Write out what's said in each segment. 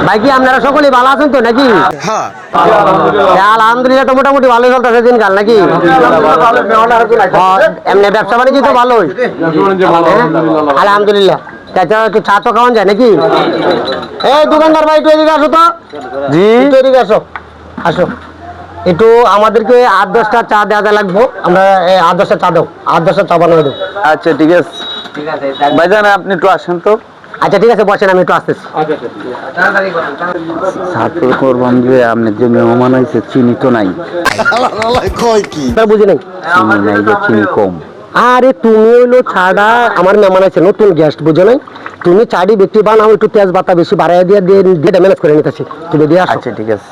ভাই কি আপনারা সকলেই ভালো আছেন তো নাকি? হ্যাঁ আলহামদুলিল্লাহ, তো মোটামুটি ভালোই চলতেছে দিনকাল নাকি? এমনি ব্যবসা বাণিজ্য তো ভালোই আলহামদুলিল্লাহ। তাছাড়া একটু চা তো খাওয়ান যায় নাকি? এই দোকানদার ভাই একটু এদিকে আসো তো। জি একটু এদিকে আসো, আসো একটু। আমাদেরকে 8-10টা চা দেওয়া লাগবো। আমরা 8-10টা চা দাও, 8-10টা চা বানিয়ে দেবো। আচ্ছা ঠিক আছে ভাইজান, আপনি একটু আসেন তো। আচ্ছা ঠিক আছে, বসেন, আমি একটু আসতেছি। ছাত্র করবাম যে আপনি যে মেহমান হয়েছে চিনি তো নাই, বুঝি নাই, চিনি নাই যে চিনি কম। আরে তুমি হইলো ছাড়া আমার মেহমান আছে, নতুন গেস্ট, বুঝো নাই? তুমি চাড়ি বিক্রি বানাও, একটু তেজ বাতা বেশি বাড়াই দিয়ে দিয়ে ম্যানেজ করে নিতেছি। তুমি দিয়ে আসো। আচ্ছা ঠিক আছে।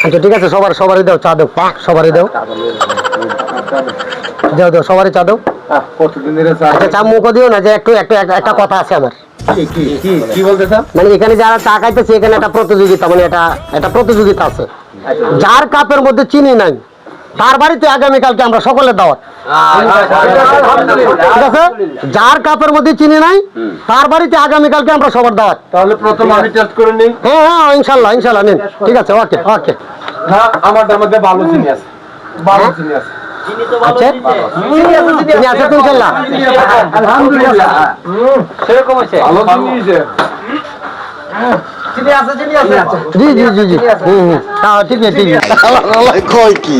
আচ্ছা ঠিক আছে, সবারই দাও চা দাও, সবারই দাও, দাও দাও, সবারই চা দাও। আচ্ছা চা মুখো দিও না, যে একটা কথা আছে আমার। কি বলতে স্যার? মানে এখানে যারা চা খাইতেছে, এখানে একটা প্রতিযোগিতা, মানে একটা প্রতিযোগিতা আছে। যার কাপের মধ্যে চিনি নাই তার বাড়িতে আগামীকালকে আমরা সকলে দাওয়াত, ঠিক আছে? যার কাপের মধ্যে চিনি নাই তার বাড়িতে আগামীকালকে আমরা সবার দাওয়াত। তাহলে প্রথম আমি টেস্ট করে নিই। হ্যাঁ হ্যাঁ, ইনশাল্লাহ ইনশাল্লাহ, নিন, ঠিক আছে, ওকে ওকে। হ্যাঁ, আমারটার মধ্যে ভালো চিনি আছে, ভালো চিনি আছে। আচ্ছা চিনি আছে তো ইনশাল্লাহ? আলহামদুলিল্লাহ, সেরকম আছে, ভালো চিনি আছে। জি জি জি জি, হুম হুম, হ্যাঁ ঠিক আছে ঠিক আছে। কয় কি